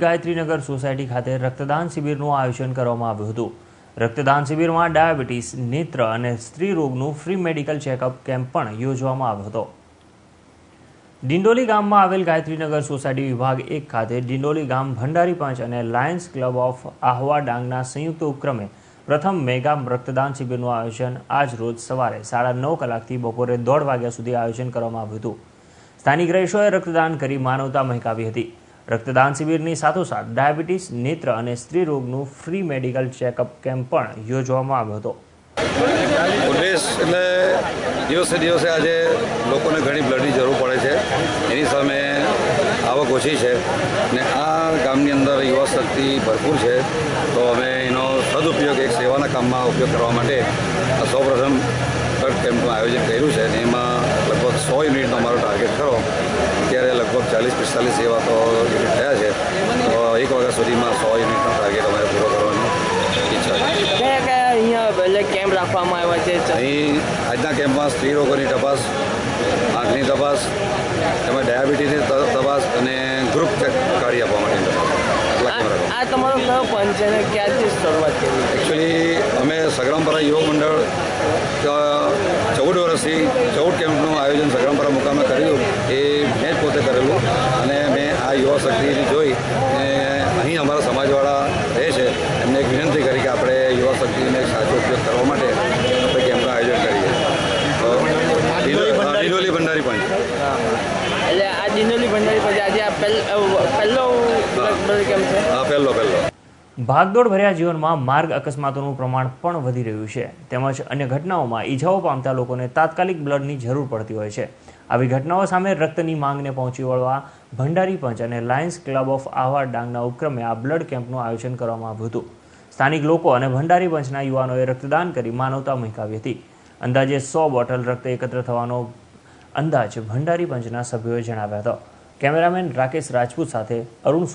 Gayatrinagar society ખાતે રક્તદાન શિબિરનું આયોજન કરવામાં આવ્યું હતું। રક્તદાન શિબિરમાં ડાયાબિટીસ, નેત્ર અને સ્ત્રી રોગનું ફ્રી મેડિકલ ચેકઅપ કેમ્પ પણ યોજવામાં આવ્યો હતો। ડિંડોલી ગામમાં આવેલ ગાયત્રીનગર સોસાયટી વિભાગ 1 ખાતે ડિંડોલી ગામ ભંડારી પંચ અને લાયન્સ ક્લબ ઓફ આહવા ડાંગના સંયુક્ત ઉપક્રમે પ્રથમ મેગા રક્તદાન શિબિરનું આયોજન આજ રોજ સવારે 9:30 કલાકથી બપોરે 1:30 વાગ્યા સુધી આયોજન કરવામાં આવ્યું હતું। સ્થાનિક રહીશોએ રક્તદાન કરી માનવતા મહેકાવી હતી। રક્તદાન શિબિરની સાથોસાથ ડાયાબિટીસ, નેત્ર અને સ્ત્રી રોગનું ફ્રી મેડિકલ ચેકઅપ કેમ્પ પણ યોજવામાં આવ્યો હતો। ઉદ્દેશ એટલે દિવસે દિવસે આજે લોકોને ઘણી બ્લડની જરૂર પડે છે, એની સામે આવક ઓછી છે ને આ ગામની અંદર યુવા શક્તિ ભરપૂર છે, તો અમે એનો સદુપયોગ એક સેવાના કામમાં ઉપયોગ કરવા માટે સૌપ્રથમ બ્લડ કેમ્પનું આયોજન કર્યું છે અને એમાં લગભગ 100 યુનિટનો અમારો ટાર્ગેટ ખરો। અત્યારે લગભગ 40-45 એવા તો યુનિટ થયા છે, તો 1 વાગ્યા સુધીમાં 100 યુનિટનો ટાર્ગેટ અમારે પૂરો કરવાની ઈચ્છા છે। કયા કયા અહીંયા કેમ્પ રાખવામાં આવ્યા છે? અહીં આજના કેમ્પમાં સ્ત્રી રોગોની તપાસ, આંખની તપાસ, તેમાં ડાયાબિટીસની તપાસ અને ગ્રુપ ચેક કાઢી આપવા માટેની તપાસ। આ તમારો કયો પંચ છે અને ક્યાંથી શરૂઆત કરી? એકચ્યુઅલી અમે સગરામપરા યુવક મંડળ 14 વર્ષથી 14 કેમ્પનું આયોજન સગરામપરા મુકામે કર્યું, એ મેં જ પોતે કરેલું અને મેં આ યુવા શક્તિને જોઈ અહીં અમારા સમાજવાળા રહે છે એમને એક વિનંતી કરી કે આપણે યુવા શક્તિને સાચો ઉપયોગ કરવા માટે આપણે કેમ્પનું આયોજન કરીએ। ડિંડોલી ભંડારી પંચ એટલે આ ડિંડોલી ભંડારી પંચ આજે આ પહેલો કેમ્પ છે? હા, પહેલો ભાગદોડ ભર્યા જીવનમાં માર્ગ અકસ્માતોનું પ્રમાણ પણ વધી રહ્યું છે, તેમજ અન્ય ઘટનાઓમાં ઈજાઓ પામતા લોકોને તાત્કાલિક બ્લડની જરૂર પડતી હોય છે। આવી ઘટનાઓ સામે રક્તની માંગને પહોંચી વળવા ભંડારી પંચ અને લાયન્સ ક્લબ ઓફ આહવા ડાંગના ઉપક્રમે આ બ્લડ કેમ્પનું આયોજન કરવામાં આવ્યું હતું। સ્થાનિક લોકો અને ભંડારી પંચના યુવાનોએ રક્તદાન કરી માનવતા મહેકાવી હતી। અંદાજે 100 બોટલ રક્ત એકત્ર થવાનો અંદાજ ભંડારી પંચના સભ્યોએ જણાવ્યા હતા। કેમેરામેન રાકેશ રાજપૂત સાથે અરુણ